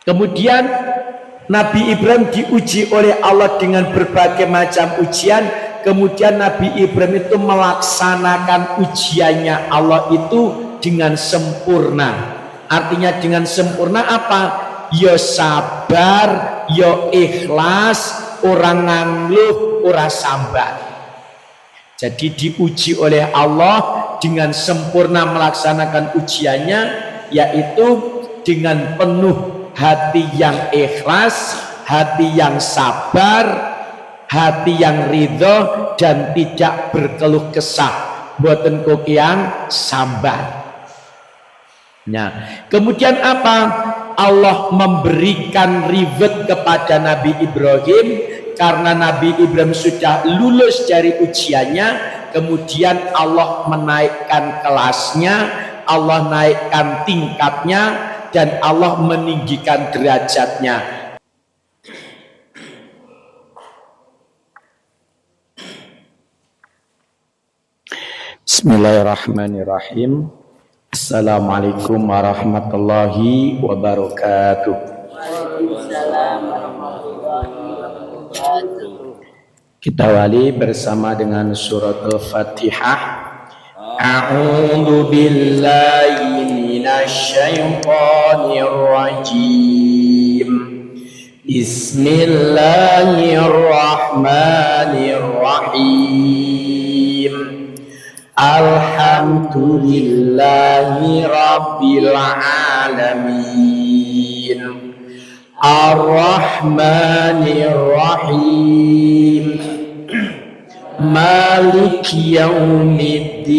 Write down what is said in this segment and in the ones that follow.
Kemudian Nabi Ibrahim diuji oleh Allah dengan berbagai macam ujian. Kemudian Nabi Ibrahim itu melaksanakan ujiannya Allah itu dengan sempurna. Artinya dengan sempurna apa? Ya sabar, ya ikhlas, orang ngangluh, orang sambat. Jadi diuji oleh Allah dengan sempurna melaksanakan ujiannya, yaitu dengan penuh hati yang ikhlas, hati yang sabar, hati yang ridho, dan tidak berkeluh kesah, boten kokian sambat. Nah, kemudian apa? Allah memberikan reward kepada Nabi Ibrahim karena Nabi Ibrahim sudah lulus dari ujiannya. Kemudian Allah menaikkan kelasnya, Allah naikkan tingkatnya, dan Allah meninggikan derajatnya. Bismillahirrahmanirrahim. Assalamualaikum warahmatullahi wabarakatuh. Kita awali bersama dengan surat Al-Fatihah. A'udzu billahi minasyaitonir rajim. Bismillahirrahmanirrahim. Alhamdulillahi rabbil alamin. Ar-Rahmanir Rahim. Maliki yaumiddin.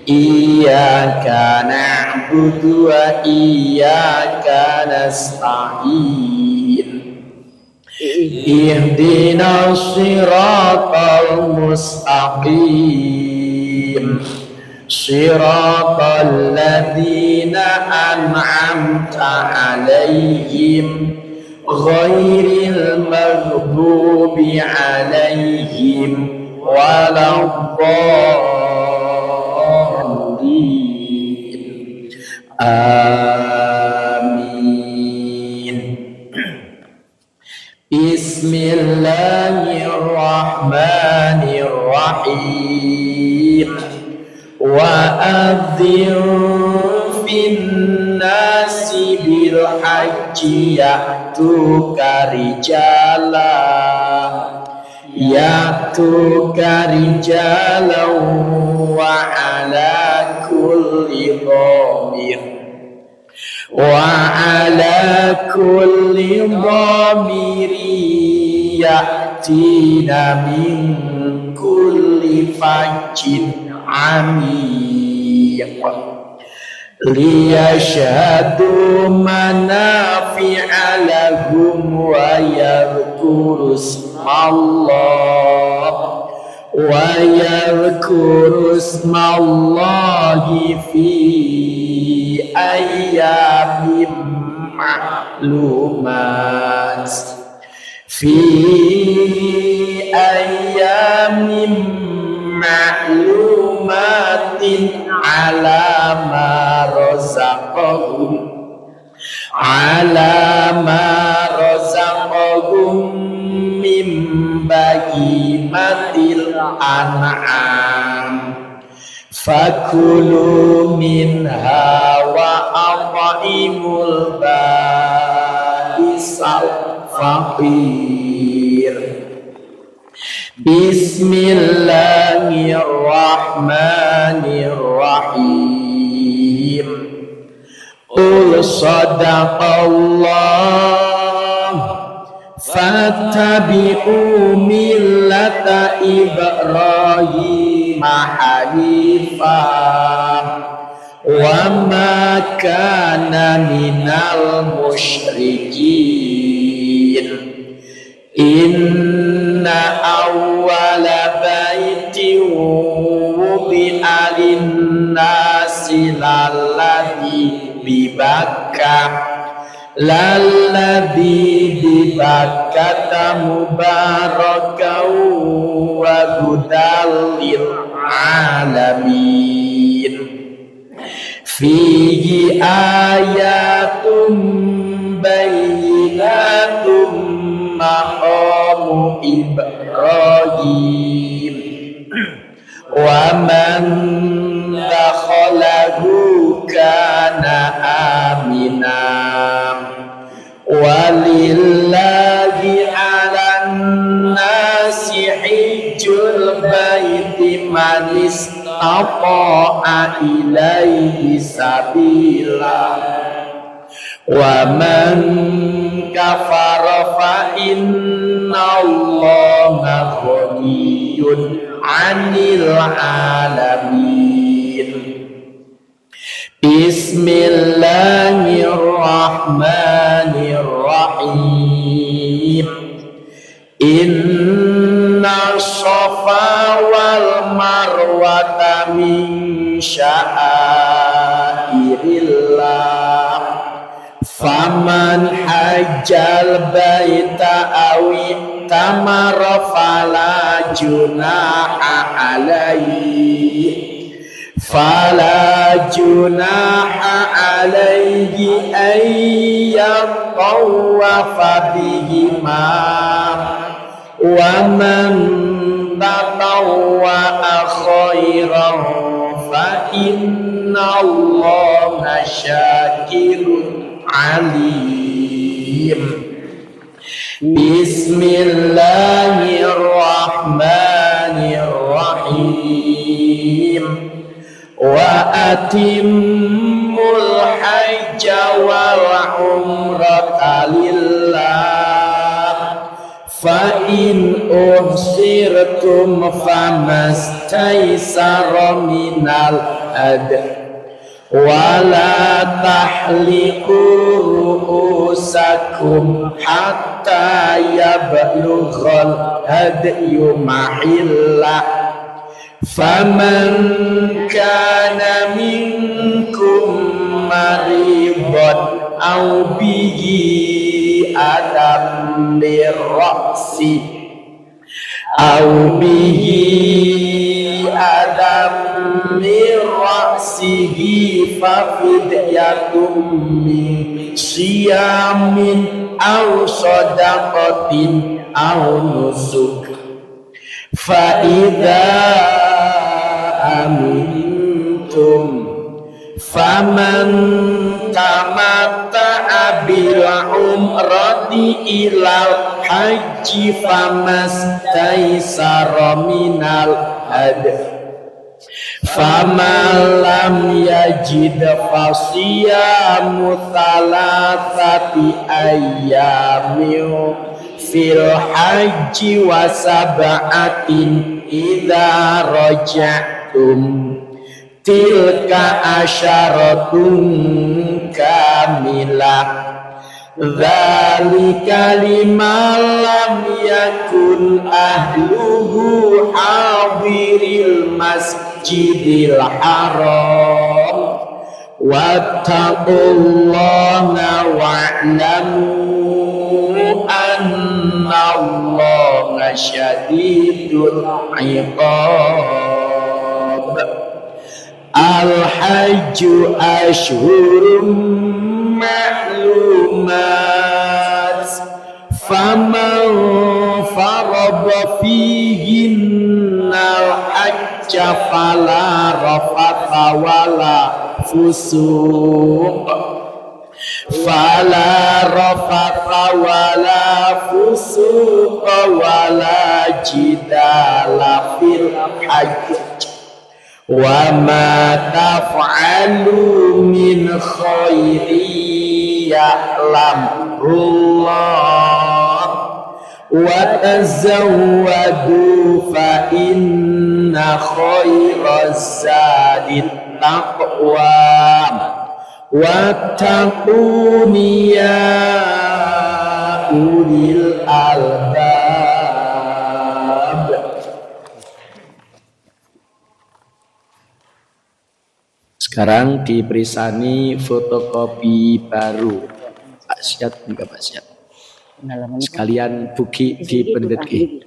Iyyaka na'budu wa iyyaka nasta'in. Ihdinas siratal mustaqim. Siratal ladzina an'amta 'alaihim ghairil maghdubi 'alaihim waladdallin. Amin. Bismillahirrahmanirrahim. Wa'adzir finnasi bilhajji ya'tuka rijalan wa ala kulli dhamir ya'tina min kulli fajjin amiq liyashhadu manafi'a lahum wa yadhkuru ismallahi fi ayyamin ma'lumat ala ma razaqahum min bahimatil an'am fakulu minha wa at'imul ba'isal faqir. Bismillahirrahmanirrahim. Qul sadaqallah fattabi'u millata Ibrahim hanifan wa ma kana minal musyrikin. Inna awwala baitin wudi'a lin-nasi lalladzi bibakkata mubarakan wa hudal lil alamin. fihi ayatum bayyinatum maqamu Ibrahim wa man dakhalahu kana aminan walillahi 'alan nasi hijjul baiti man istata'a ilaihi sabila wa man kafara fa innallaha ghaniyyun 'anil 'alamin. Bismillahirrahmanirrahim. Inna Shafa wal Marwata min sya'airillah. Faman hajjal baita awi tamara fala junaha alaihi ayyatawafa bihima wa man tatawwa'a khairan fa innallaha syakirun alim. Bismillahirrahmanirrahim. Wa atimmul hajja wal umrata lillah fa in uhsirtum famastaysara minal hadi wala tahliqu ru'usakum hatta yablughal hadyu mahillah. Faman kana minkum maridan aw bihi adam lirra'si aw bihi adam lirra'sihi fa fidyatum min siyamin aw sadaqatin aw nusuk fa idza amintum faman tamatta'a bil umrati ilal haji famastaysara minal hadi faman lam yajid fasiyamu thalathati ayyamin fil haji wa sab'atin idza raja'tum tilka asyaratun kamilah dzalika liman lam yakun ahluhu hadiril masjidil haram wattaqullaha wa'lamu annallaha syadidul iqab. Al-hajju ashhurum ma'lumat faman farada fihinna al-hajja fala rafatha wala fusuq wala jidala fil hajj wa ma taf'alu min khairi ya'lamullah wa tazawwadu fa inna khairaz zadit taqwa wattaquni ya ulil albab. Sekarang diperisani fotokopi baru. Pak Syed juga Pak Syed. Sekalian buki di pendetki.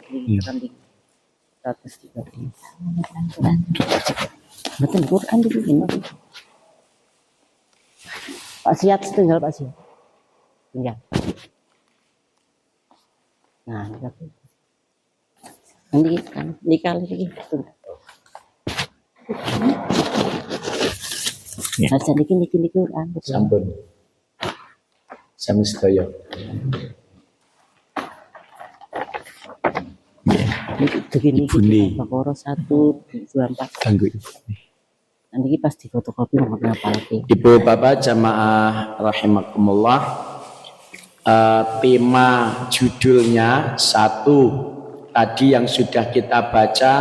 Betul Quran dibikin. Pak Siat tinggal Pak Siat. Tinggal. Nah, ini kan dikali lagi. Nah, niki Quran. Sampun. Sami sedaya. Begini, Bakoro 124. Kanggo ibu. Nanti pas di fotokopi nomor berapa lagi? Ibu bapak jamaah rahimakumullah, tema judulnya satu tadi yang sudah kita baca,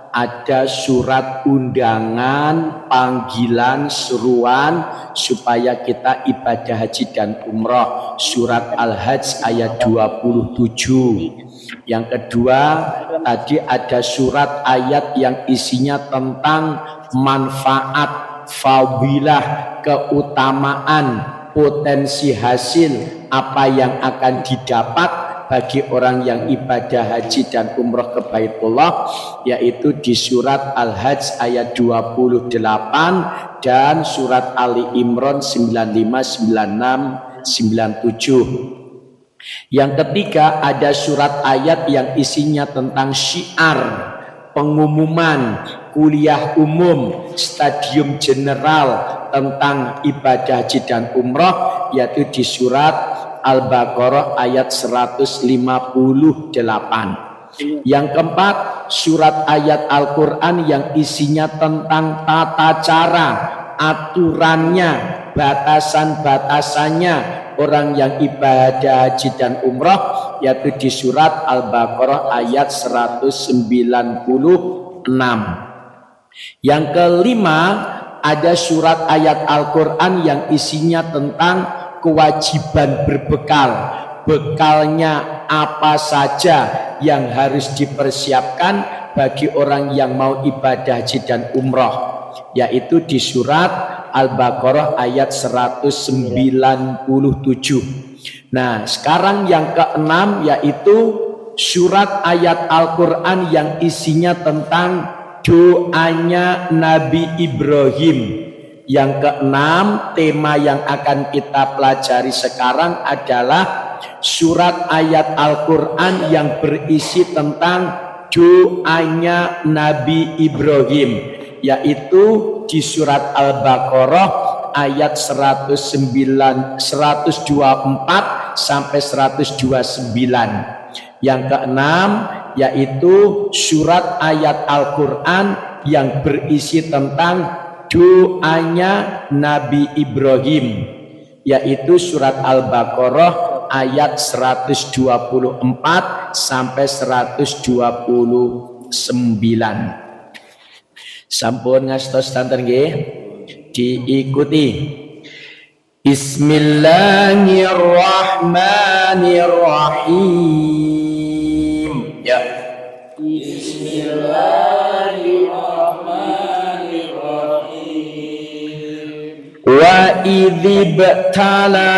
ada surat undangan, panggilan, seruan supaya kita ibadah haji dan umroh, surat Al-Hajj ayat 27. Yang kedua, tadi ada surat ayat yang isinya tentang manfaat, fadilah, keutamaan, potensi hasil apa yang akan didapat bagi orang yang ibadah haji dan umroh ke Baitullah, yaitu di surat Al-Hajj ayat 28 dan surat Ali Imran 95, 96, 97. Yang ketiga, ada surat ayat yang isinya tentang syiar, pengumuman, kuliah umum, stadium general tentang ibadah haji dan umroh, yaitu di surat Al-Baqarah ayat 158. Yang keempat, surat ayat Al-Quran yang isinya tentang tata cara, aturannya, batasan-batasannya orang yang ibadah haji dan umrah, yaitu di surat Al-Baqarah ayat 196. Yang kelima, ada surat ayat Al-Quran yang isinya tentang kewajiban berbekal, bekalnya apa saja yang harus dipersiapkan bagi orang yang mau ibadah haji dan umrah, yaitu di surat Al-Baqarah ayat 197. Nah, sekarang yang keenam yaitu surat ayat Al-Quran yang isinya tentang doanya Nabi Ibrahim. Yang keenam, tema yang akan kita pelajari sekarang adalah surat ayat Al-Quran yang berisi tentang doanya Nabi Ibrahim, yaitu di surat Al-Baqarah ayat 124 sampai 129. Yang keenam yaitu surat ayat Al-Quran yang berisi tentang doanya Nabi Ibrahim, yaitu surat Al-Baqarah ayat 124 sampai 129. Sampun ngastos tanten nggih, diikuti. Bismillahirrahmanirrahim. Ya. Bismillahirrahmanirrahim. Wa idzibtala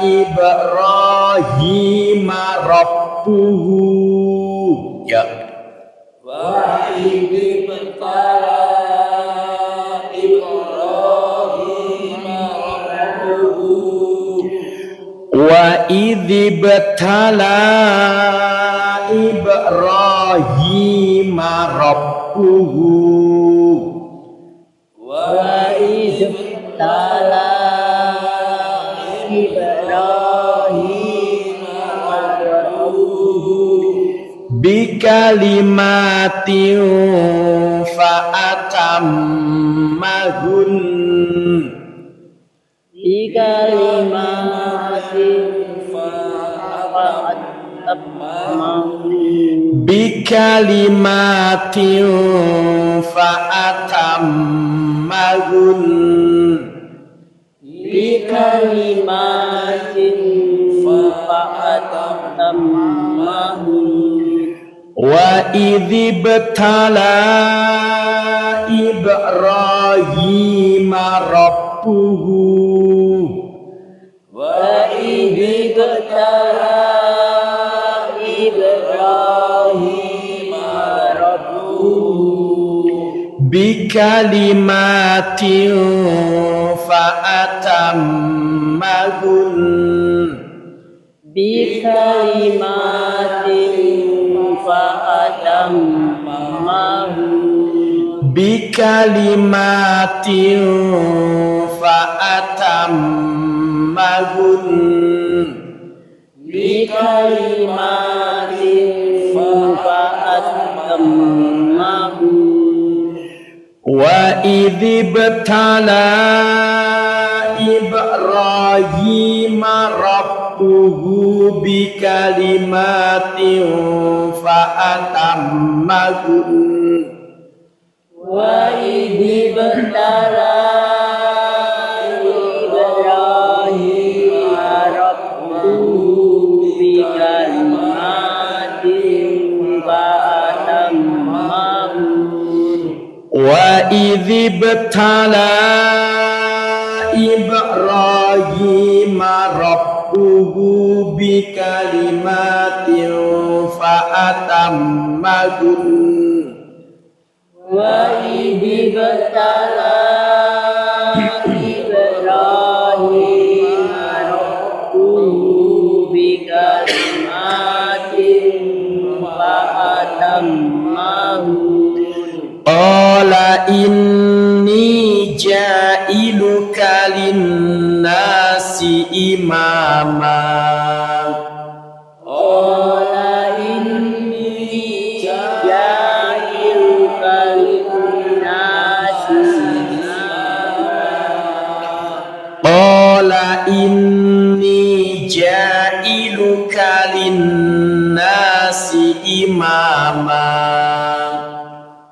Ibrahim rabbuhu. Ya. Wa idzibtala Ibrahim rabbuhu. Wa idzibtala Ibrahim rabbuhu. Wa idzibtala Ibrahim rabbuhu bikalimatin fa'atammahun. Bikalimatin fa'atammahun. Bikalimatin fa'atammahun. Wa idzibtala Ibrahim rabbuhu. Wa idzibtala Ibrahim rabbuhu bikalimatin fa fa'atammahun bikalimatin fa'atammahun wa idzibtala Ibrahim rabbuhu bikalimatin fa'atammahun wa idzibtala Ibrahim rabbuhu bikalimatin fa'atammahun wa idzibtala Ibrahim rabbuhu bikalimatin fa'atammahun wa idzibtala Ibrahim rabbuhu bikalimatin fa'atammahun qala inni ja'iluka linnasi imama qala inni ja'iluka linnasi qala inni ja'iluka linnasi imama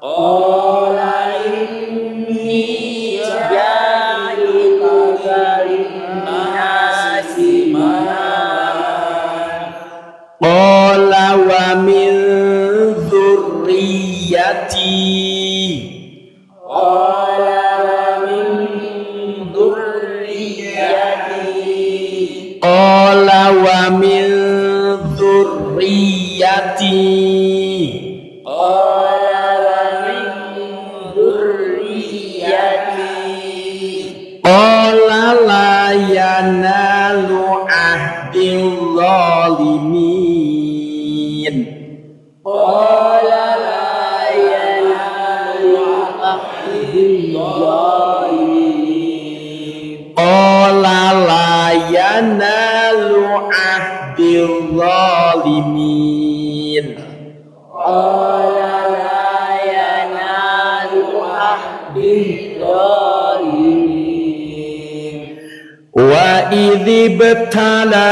qala inni ja'iluka linnasi qala wa min dzurriyyati qala wa min dzurriyyati qala wa min dzurriyyati qala wa min dzurriyyati qala la yanalu ahdil zalimin qala la yanalu ahdil zalimin qala la yanalu ahdil zalimin qala la yanalu ahdil zalimin wa idzibtala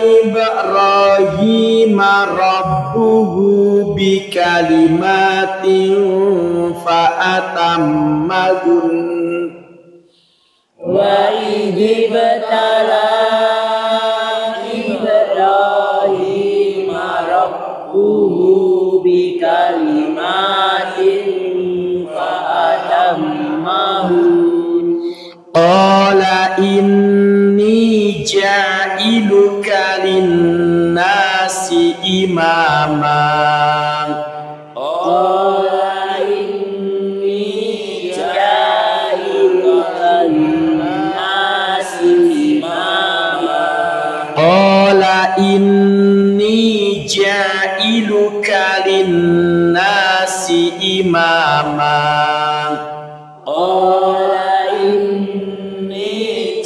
Ibrahim rabbuhu bikalimatin fa'atammahun wa idzibtala Ibrahim rabbuhu bikalimatin fa'atammahun qala inni ja'iluka linnasi imama qala inni ja'iluka linnasi imama qala inni ja'iluka linnasi imama qala inni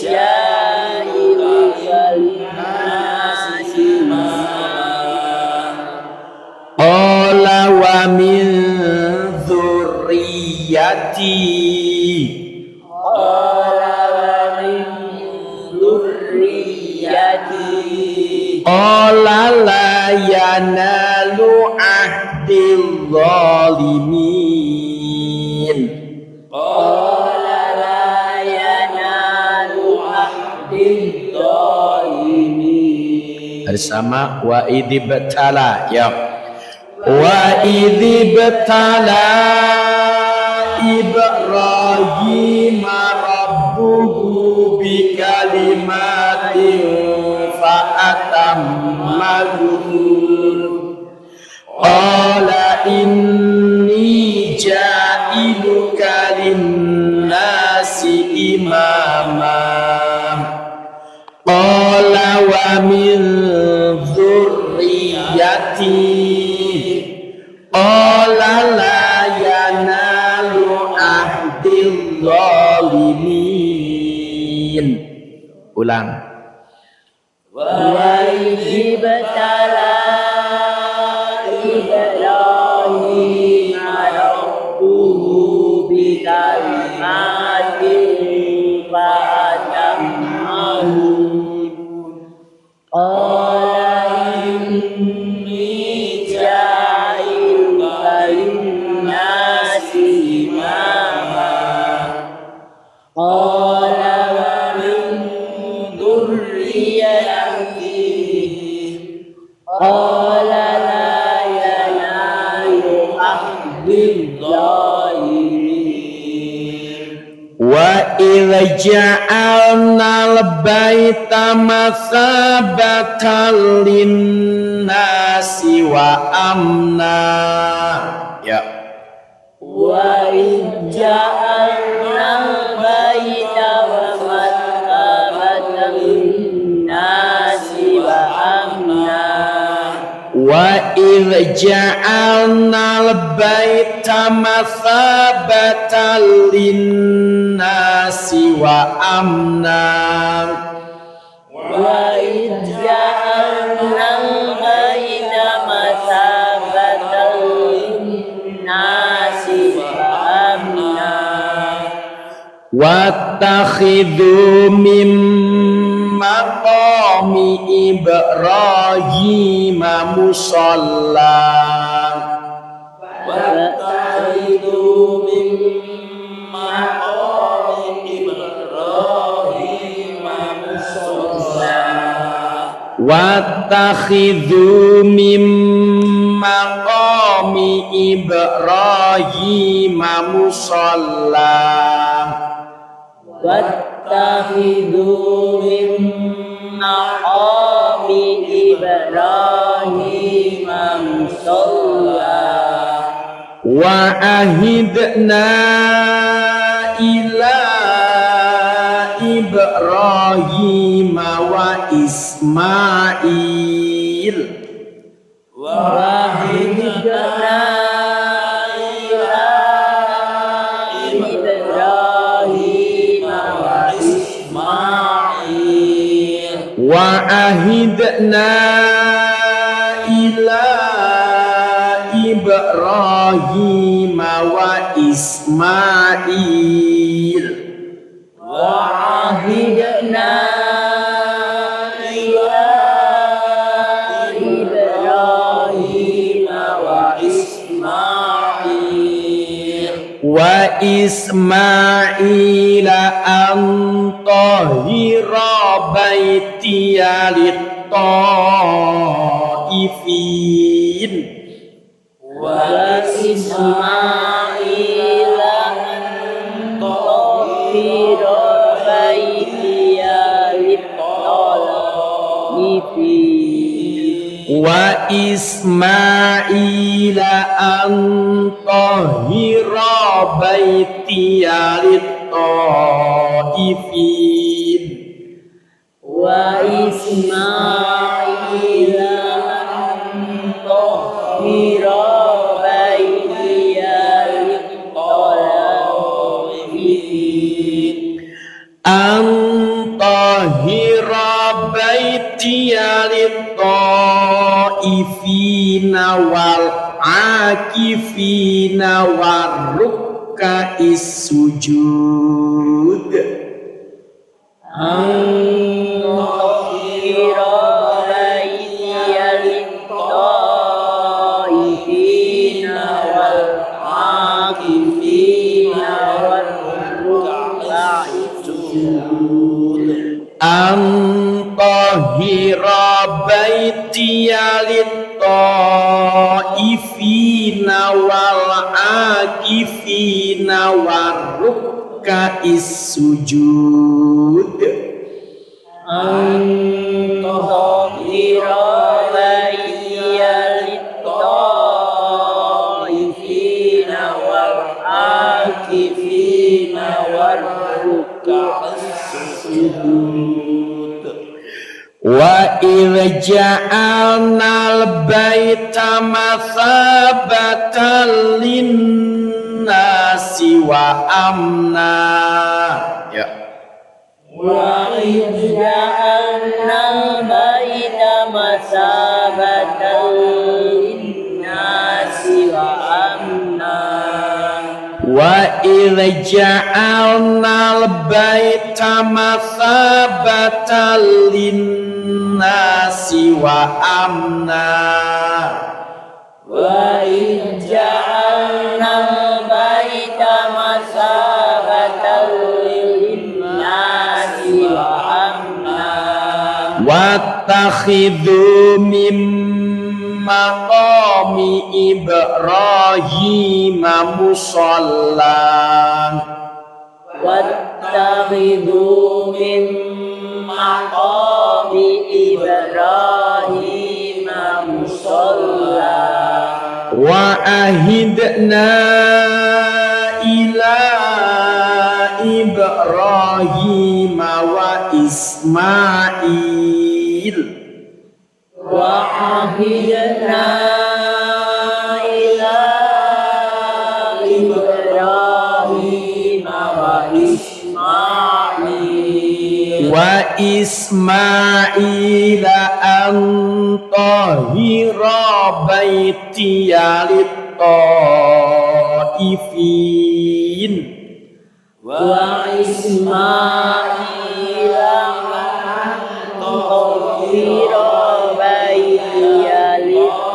ja'iluka linnasi imama qala wa min dzurriyyati qala wa min dzurriyyati qala la yanalu ahdil zalimin qala la yanalu ahdil zalimin bersama wa idzibtala ya wa idzibtala Ibrahim rabbuhu bikalimatin fa'atammahun qala inni ja'iluka linnasi imama. Qala wa min dzurriyyati. Qala la yanalu ahdil zalimin. Ulang. Wa ibtala Ibrahim rabbuhu bi kalimatin fa atammahun. Qala inni ja'iluka linnasi imama. Qala wa min dzurriyyati. Qala la yanalu ahdil zalimin. Wa idza ja'alna al-baita masabatan lin-nasi wa amna. Ya. Wa ja'alna baita wa mathabatan lin-nasi wa amna. Wa idza ja'alna al-baita masabatan lin-nasi wa amna. Wa ja'alna baita masabatan lin-nasi wa amna. Wattakhidhu min maqami Ibrahim musalla. Wattakhidhu min maqami Ibrahim musalla. Wattakhidhu min maqami Ibrahim musalla. Wattakhidhu min maqami Ibrahim musalla. Wa ahidna ila Ibrahim wa Ismail. Wa ahidna ila Ibrahim wa Ismail. Wa ahidna ila Ibrahim wa Ismail. Wa ahidna ila Ibrahim wa Ismail. Wa Ismail an tahira baitiya lit-taifin. Wa Ismail an tahira baitiya lit-taifin. Wa Ismail an tahira baitiya lit-taifin. Wa Ismail an tahira baitiya lit-taifin. An tahira baitiya lit-taifina wal akifina warrukka'is sujud. An-tahira baitiya lit-taifina wal akifina warrukka'is sujud. An tahira baitiya lit-taifina wal akifina warrukka'is sujud. An-tahira baitiya lit-taifina wal akifina warrukka'is Wa irja'alnal baita mathabatan linnasi wa amna. Ya. Wa irja'alnal baita masabatan linnasi wa amna. Wa irja'alnal baita mathabatan linnasi wa amna. Wa irja'alnal baita masabatan linnasi wa amna. Wattakhidhu min maqami Ibrahim musalla. Wattakhidhu min maqami Ibrahim musalla. Wa ahidna ila Ibrahim wa Ismail. Wa ahidna ila Ibrahim wa Ismail. Wa Ismail an tahira baitiya lit-taifin. Wa Ismail an tahira baitiya lit-taifin.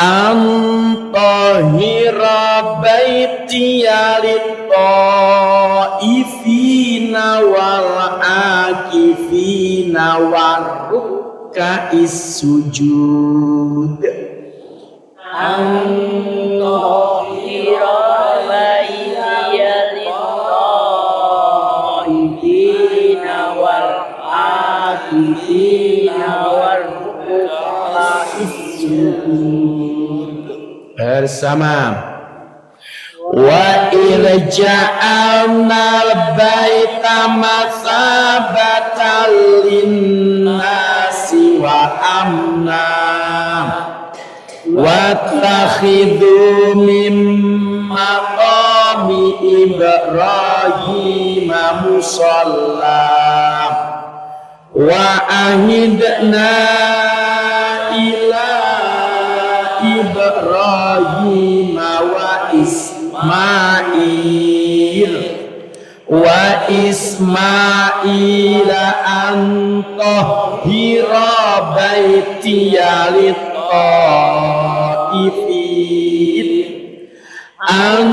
Antahira baitiya lit-taifina wal akifina waruka'is sujud. Antahira baitiya lit-taifina wal akifina waruka'is sujud. Bersama. Wa irja'alnal baita masabatan linnasi wa amna. Wattakhidhu min maqami Ibrahim musalla. Wa ahidna ila Ibrahim wa Ismail. Wa Ismail an tahira baitiya lit-taifin. An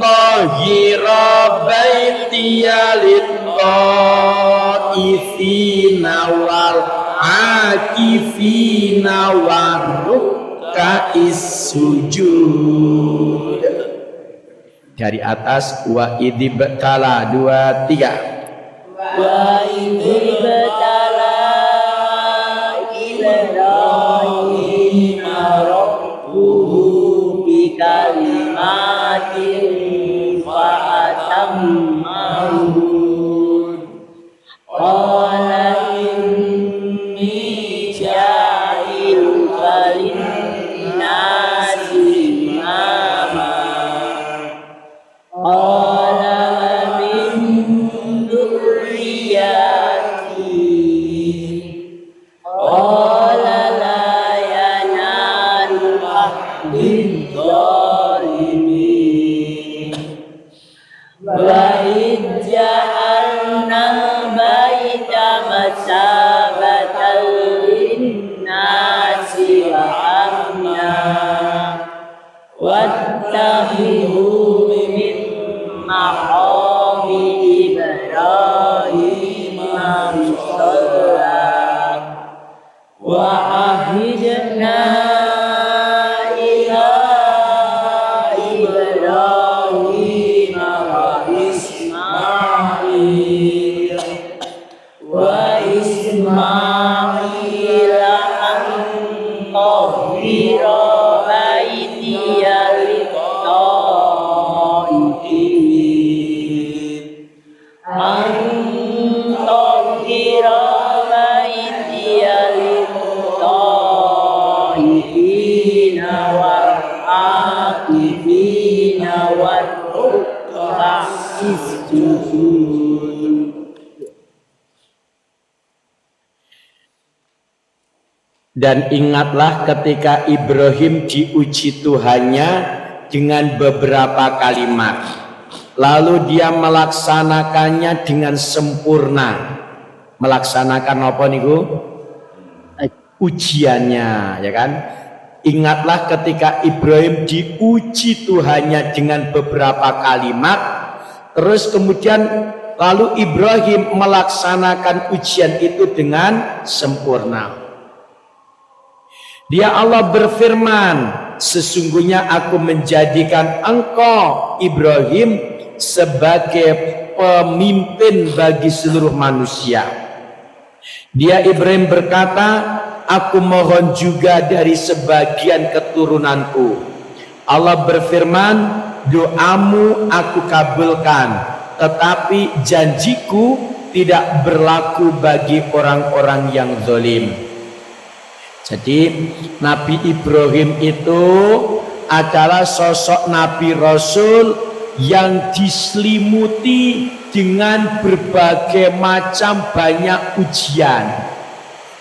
tahira baitiya lit-taifina wal akifina waruka'is sujud. Dari atas wa idibtala 2 3. Wa idibtala Ibrahim rabbuhu bi kalimatin fa atammahu. Qala inni ja'iluka linnasi imama. Qala min dzurriyyati. Qala la yanalu ahdid zalimin. Wa idja'alna baita masabatan linnasi wa amna. Wattakhidhu min maqami Ibrahim musalla. Wa ahidna ila Ibrahim wa Ismail. Wa Ismail an tahira baitiya lit-taifin. Antahira baitiya lit-taifina wal akifina wal ruk'is sujud. Dan ingatlah ketika Ibrahim diuji Tuhannya dengan beberapa kalimat, lalu dia melaksanakannya dengan sempurna. Melaksanakan apa niku? Ujiannya, ya kan? Ingatlah ketika Ibrahim diuji Tuhannya dengan beberapa kalimat, terus kemudian lalu Ibrahim melaksanakan ujian itu dengan sempurna. Dia Allah berfirman, sesungguhnya aku menjadikan engkau Ibrahim sebagai pemimpin bagi seluruh manusia. Dia Ibrahim berkata, aku mohon juga dari sebagian keturunanku. Allah berfirman, doamu aku kabulkan, tetapi janjiku tidak berlaku bagi orang-orang yang zalim. Jadi Nabi Ibrahim itu adalah sosok Nabi Rasul yang diselimuti dengan berbagai macam banyak ujian.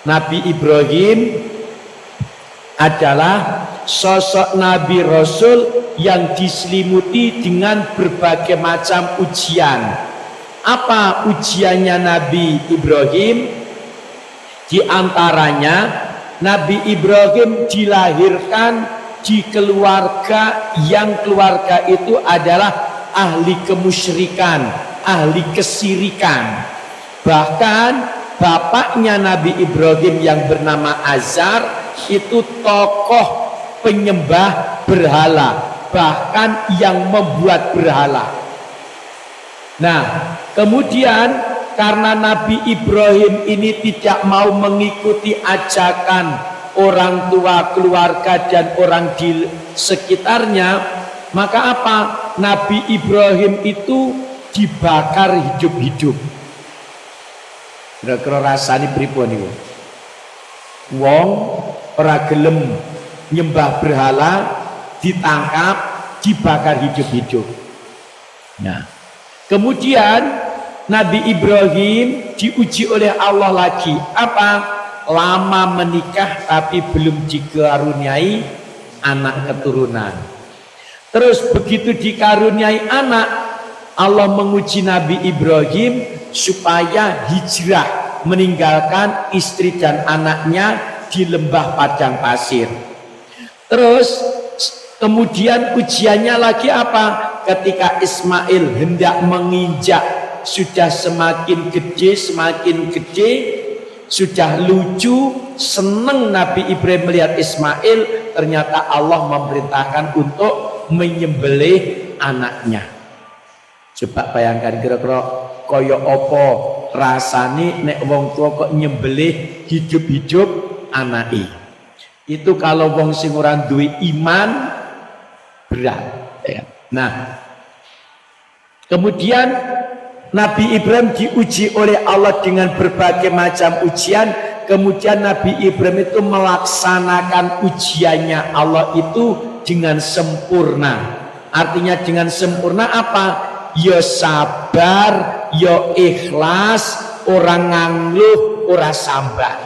Nabi Ibrahim adalah sosok Nabi Rasul yang diselimuti dengan berbagai macam ujian. Apa ujiannya Nabi Ibrahim? Di antaranya Nabi Ibrahim dilahirkan di keluarga yang keluarga itu adalah ahli kemusyrikan, ahli kesirikan. Bahkan bapaknya Nabi Ibrahim yang bernama Azar itu tokoh penyembah berhala, bahkan yang membuat berhala. Nah, kemudian karena Nabi Ibrahim ini tidak mau mengikuti ajakan orang tua, keluarga dan orang di sekitarnya, maka apa? Nabi Ibrahim itu dibakar hidup-hidup. Kira-kira rasane pripun niku? Wong ora gelem nyembah berhala ditangkap, dibakar hidup-hidup. Nah, kemudian Nabi Ibrahim diuji oleh Allah lagi. Apa? Lama menikah tapi belum dikaruniai anak keturunan. Terus begitu dikaruniai anak, Allah menguji Nabi Ibrahim supaya hijrah, meninggalkan istri dan anaknya di lembah padang pasir. Terus kemudian ujiannya lagi apa? Ketika Ismail hendak menginjak, sudah semakin gede, sudah lucu, seneng Nabi Ibrahim melihat Ismail, ternyata Allah memerintahkan untuk menyembelih anaknya. Coba bayangkan kira-kira kaya apa rasane nek wong tua kok nyembelih hidup-hidup anake. Itu kalau wong sing ora duwe iman berat, ya. Nah, kemudian Nabi Ibrahim diuji oleh Allah dengan berbagai macam ujian. Kemudian Nabi Ibrahim itu melaksanakan ujiannya Allah itu dengan sempurna. Artinya dengan sempurna apa? Ya sabar, ya ikhlas, orang ngangluh, orang sambat.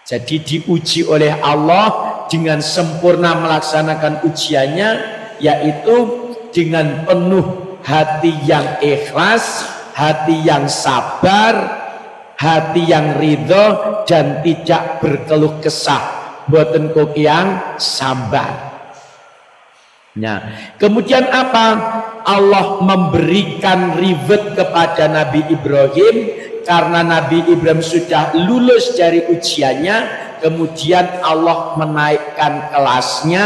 Jadi diuji oleh Allah dengan sempurna melaksanakan ujiannya, yaitu dengan penuh hati yang ikhlas, hati yang sabar, hati yang ridho dan tidak berkeluh kesah, boten kok yang sambat. Nah, kemudian apa? Allah memberikan reward kepada Nabi Ibrahim karena Nabi Ibrahim sudah lulus dari ujiannya. Kemudian Allah menaikkan kelasnya,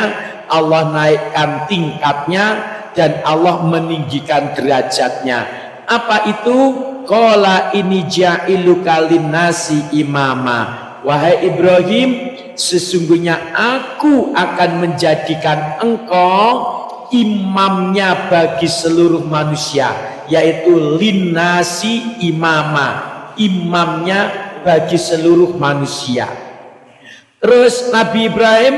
Allah naikkan tingkatnya, dan Allah meninggikan derajatnya. Apa itu? Qala ini ja'iluka linnasi imama. Wahai Ibrahim, sesungguhnya aku akan menjadikan engkau imamnya bagi seluruh manusia, yaitu linnasi imama, imamnya bagi seluruh manusia. Terus Nabi Ibrahim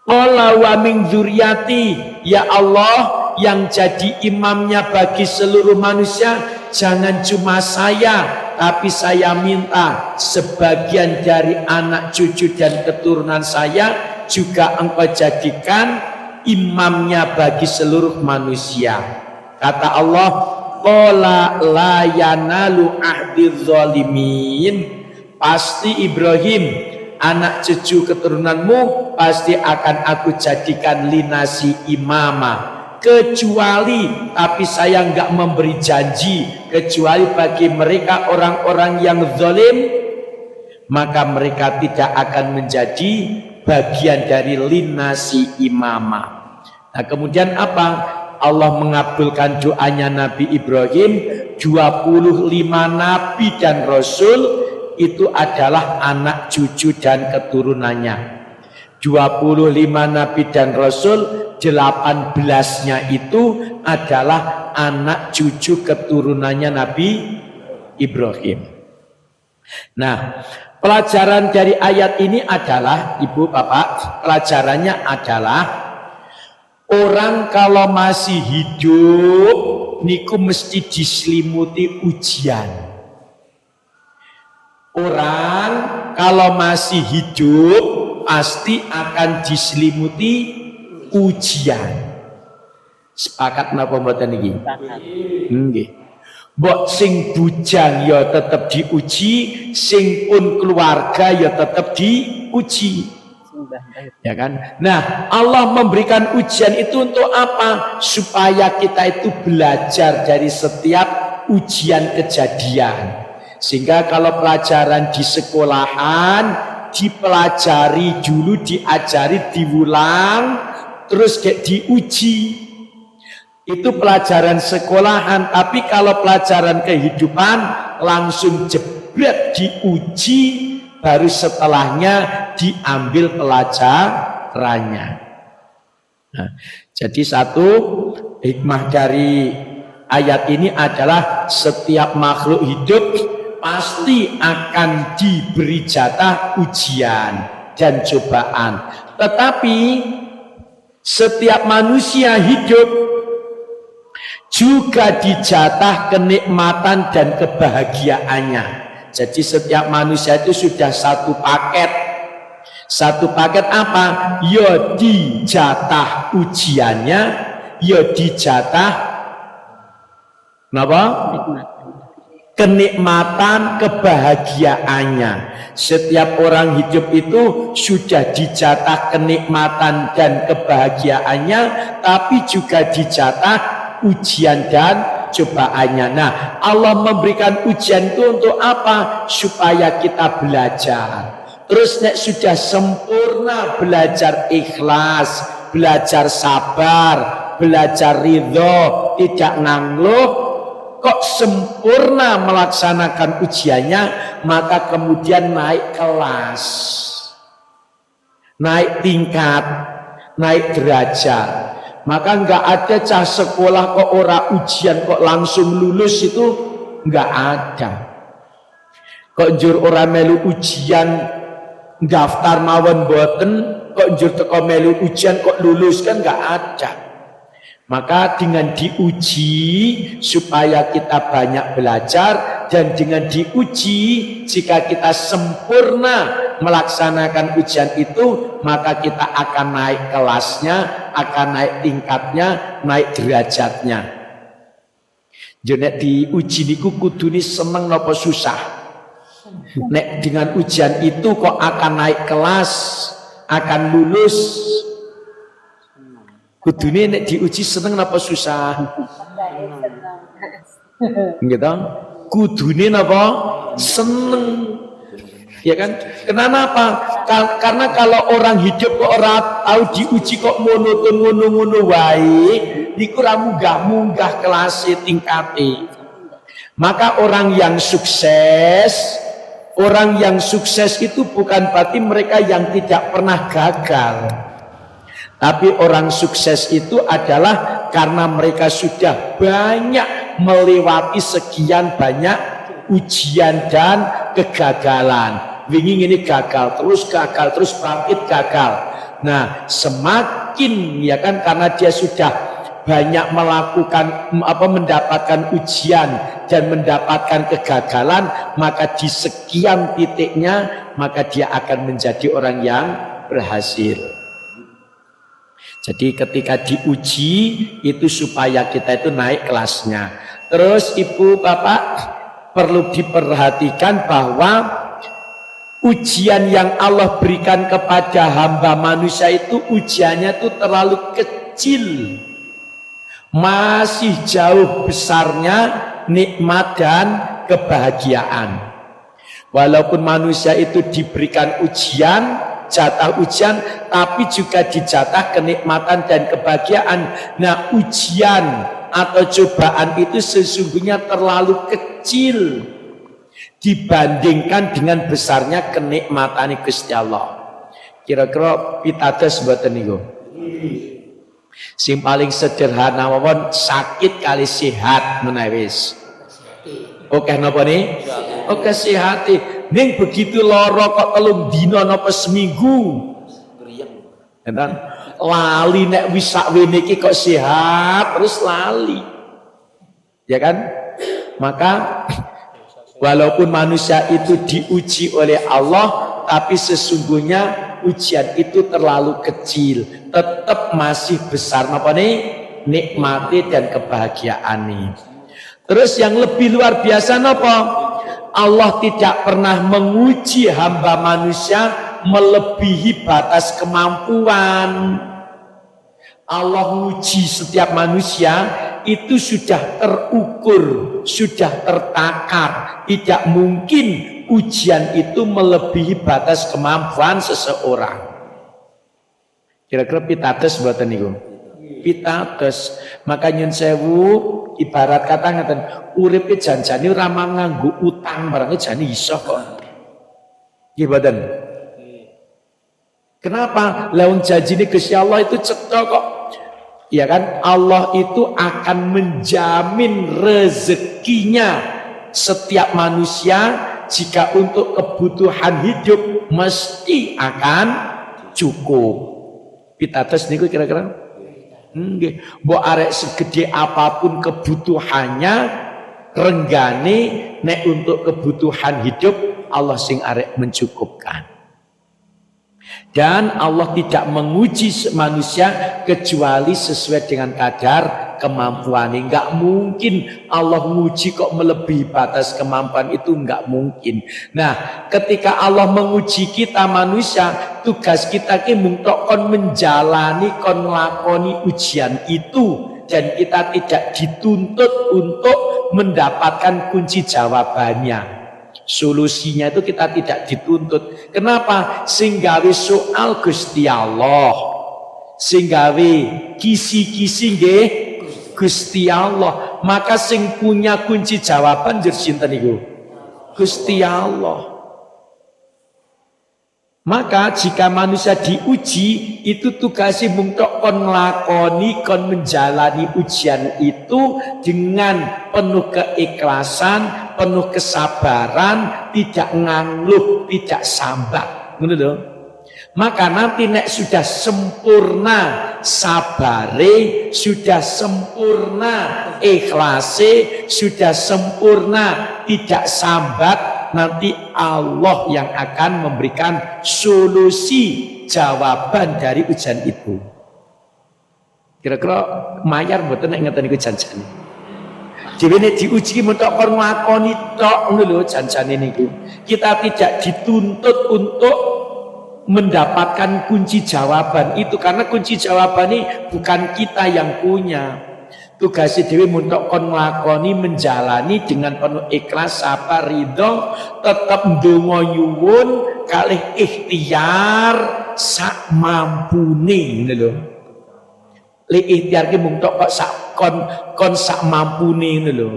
qala wa min dzurriyyati, ya Allah yang jadi imamnya bagi seluruh manusia, jangan cuma saya, tapi saya minta sebagian dari anak cucu dan keturunan saya juga engkau jadikan imamnya bagi seluruh manusia. Kata Allah, qala la yanalu ahdiz zalimin, pasti Ibrahim anak cucu keturunanmu pasti akan aku jadikan linasi imama, kecuali, tapi saya enggak memberi janji, kecuali bagi mereka orang-orang yang zalim, maka mereka tidak akan menjadi bagian dari linasi imama. Nah kemudian apa? Allah mengabulkan doanya Nabi Ibrahim. 25 nabi dan rasul itu adalah anak cucu dan keturunannya. 25 nabi dan rasul, 18-nya itu adalah anak cucu keturunannya Nabi Ibrahim. Nah, pelajaran dari ayat ini adalah, Ibu Bapak, pelajarannya adalah orang kalau masih hidup niku mesti diselimuti ujian. Orang kalau masih hidup pasti akan diselimuti ujian. Sepakat napa mboten iki? Nggih. Mbok sing bujang ya tetep diuji, sing pun keluarga ya tetep diuji. Ya kan? Nah, Allah memberikan ujian itu untuk apa? Supaya kita itu belajar dari setiap ujian kejadian. Sehingga kalau pelajaran di sekolahan dipelajari dulu, diajari, diulang, terus kayak diuji. Itu pelajaran sekolahan. Tapi kalau pelajaran kehidupan langsung jebret diuji, baru setelahnya diambil pelajarannya. Nah, jadi satu hikmah dari ayat ini adalah setiap makhluk hidup pasti akan diberi jatah ujian dan cobaan. Tetapi setiap manusia hidup juga dijatah kenikmatan dan kebahagiaannya. Jadi setiap manusia itu sudah satu paket. Satu paket apa? Ya dijatah ujiannya, ya dijatah apa? Kenikmatan kebahagiaannya. Setiap orang hidup itu sudah dijatah kenikmatan dan kebahagiaannya, tapi juga dijatah ujian dan cobaannya. Nah, Allah memberikan ujian itu untuk apa? Supaya kita belajar. Terus nek sudah sempurna belajar ikhlas, belajar sabar, belajar ridho, tidak nangluh, kok sempurna melaksanakan ujiannya, maka kemudian naik kelas, naik tingkat, naik derajat. Maka enggak ada cah sekolah kok ora ujian kok langsung lulus, itu enggak ada. Kok njur ora melu ujian daftar mawon boten, kok njur teko melu ujian kok lulus, kan enggak ada. Maka dengan diuji supaya kita banyak belajar, dan dengan diuji jika kita sempurna melaksanakan ujian itu, maka kita akan naik kelasnya, akan naik tingkatnya, naik derajatnya. Jadi diuji niku kudune seneng napa susah. Nek dengan ujian itu kok akan naik kelas, akan lulus, kudune nek diuji seneng napa susah? Gitu. Kudune napa? Seneng. Ya kan? Kenapa? Karena kalau orang hidup kok ora tahu diuji kok monoton ngono-ngono wae, niku ora munggah-munggah kelas tingkate. Maka orang yang sukses itu bukan berarti mereka yang tidak pernah gagal. Tapi orang sukses itu adalah karena mereka sudah banyak melewati sekian banyak ujian dan kegagalan. Wingi ini gagal terus bangkit gagal. Nah, semakin ya kan, karena dia sudah banyak mendapatkan ujian dan mendapatkan kegagalan, maka di sekian titiknya maka dia akan menjadi orang yang berhasil. Jadi ketika diuji itu supaya kita itu naik kelasnya. Terus ibu bapak perlu diperhatikan bahwa ujian yang Allah berikan kepada hamba manusia itu ujiannya itu terlalu kecil. Masih jauh besarnya nikmat dan kebahagiaan. Walaupun manusia itu diberikan ujian, jatah ujian, tapi juga dijatah kenikmatan dan kebahagiaan. Nah, ujian atau cobaan itu sesungguhnya terlalu kecil dibandingkan dengan besarnya kenikmatan Gusti Allah. Kira-kira pitados mboten niku? Sing paling sederhana mawon sakit kali sehat menawis. Oke napa nih? Oke sehati. Ning begitu loro kok telung dina napa seminggu. Enten lali nek wis sakwene iki kok sehat terus lali. Ya kan? Maka walaupun manusia itu diuji oleh Allah, tapi sesungguhnya ujian itu terlalu kecil, tetap masih besar apa nih nikmati dan kebahagiaan nih. Terus yang lebih luar biasa apa? Allah tidak pernah menguji hamba manusia melebihi batas kemampuan. Allah menguji setiap manusia itu sudah terukur, sudah tertakar. Tidak mungkin ujian itu melebihi batas kemampuan seseorang. Kira-kira pitados mboten niku? Pitados. Maka nyun sewu ibarat kata ngaten, uripe janjane ora nganggo utang barangnya jane iso kok. Nggih mboten? Kenapa? Laun janjine Gusti Allah itu cetha kok. Ya kan, Allah itu akan menjamin rezekinya setiap manusia jika untuk kebutuhan hidup mesti akan cukup. Pitados niku kira-kira? Nggih, mbok arek segede apapun kebutuhannya renggane nek untuk kebutuhan hidup Allah sing arek mencukupkan. Dan Allah tidak menguji manusia kecuali sesuai dengan kadar kemampuan. Enggak mungkin Allah menguji kok melebihi batas kemampuan, itu enggak mungkin. Nah, ketika Allah menguji kita manusia, tugas kita ki mung tok kon menjalani, kon nglakoni ujian itu, dan kita tidak dituntut untuk mendapatkan kunci jawabannya. Solusinya itu kita tidak dituntut. Kenapa? Sing gawe soal Gusti Allah, sing gawe kisi-kisi nggih Gusti Allah. Maka sing punya kunci jawaban jer sinten niku? Gusti Allah. Maka jika manusia diuji, itu tugasnya mung tok kon nglakoni, kon menjalani ujian itu dengan penuh keikhlasan, penuh kesabaran, tidak ngangluk, tidak sambat. Ngono lho. Maka nanti nek sudah sempurna sabare, sudah sempurna ikhlase, sudah sempurna tidak sambat, nanti Allah yang akan memberikan solusi jawaban dari ujian itu. Kira-kira mayar mboten nek ngeten niku janjane. Dhewe nek diuji mentok kon nglakoni tok ngono lho janjane niku. Kita tidak dituntut untuk mendapatkan kunci jawaban itu, karena kunci jawaban ini bukan kita yang punya. Tugasnya dewi muntok kon nglakoni menjalani dengan penuh ikhlas, sabar, ridho, tetap ndonga nyuwun kalih ikhtiar sak mampune lho. Li ikhtiar ki muntok kok sak kon sak mampune lho.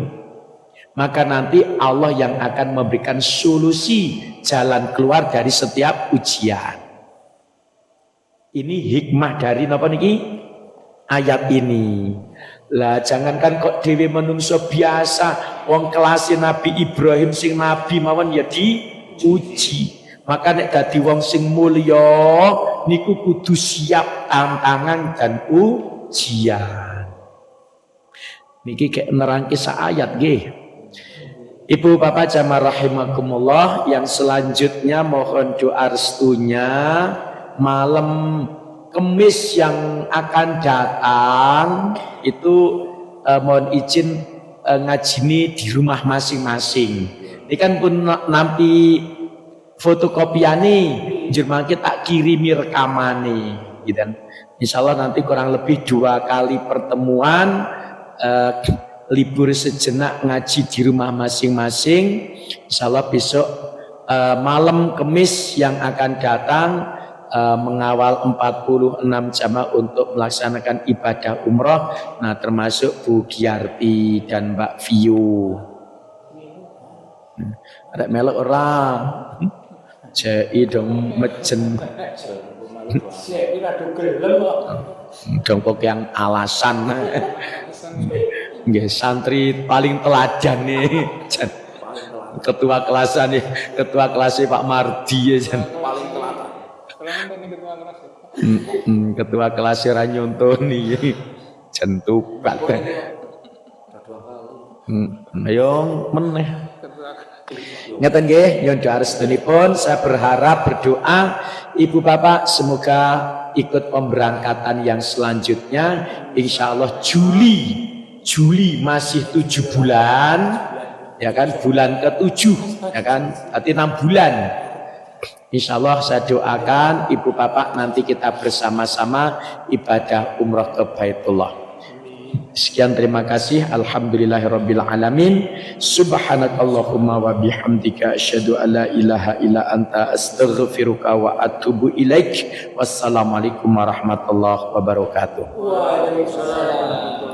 Maka nanti Allah yang akan memberikan solusi jalan keluar dari setiap ujian. Ini hikmah dari napa niki? Ayat ini. Lah jangankan kok dhewe menungso biasa, wong kelas Nabi Ibrahim sing nabi mawon ya diuji. Maka nek dadi wong sing mulya niku kudu siap tantangan dan ujian. Niki kayak nerangke sak ayat nggih. Ibu bapak jamaah rahimakumullah, yang selanjutnya mohon doa restunya malam Kemis yang akan datang itu mohon izin ngajini di rumah masing-masing. Ini kan pun nampi fotokopiane jenenge tak kirimi rekamane gitu kan. Insyaallah nanti kurang lebih 2 kali pertemuan libur sejenak ngaji di rumah masing-masing. Insyaallah besok malam Kemis yang akan datang mengawal 46 jamaah untuk melaksanakan ibadah umroh. Nah termasuk Bu Giarti dan Mbak Vio. Ada melok orang Jai dong mejen dong kok yang alasan nggih santri paling teladan nih ketua kelasnya Pak Mardi ya Jan. Ketua kelasnya Ranyontoni jentukat ayo meneh ngeten nggih nyuwun doa restunipun. Saya berharap berdoa ibu bapak semoga ikut pemberangkatan yang selanjutnya insyaallah Juli masih 7 bulan ya kan, bulan ke-7 ya kan, berarti 6 bulan. Insyaallah saya doakan ibu bapak nanti kita bersama-sama ibadah umrah ke Baitullah. Sekian, terima kasih. Alhamdulillahirabbil alamin. Subhanakallahumma wa bihamdika asyhadu an la ilaha illa anta astaghfiruka wa atubu ilaik. Wassalamualaikum warahmatullahi wabarakatuh. Waalaikumsalam.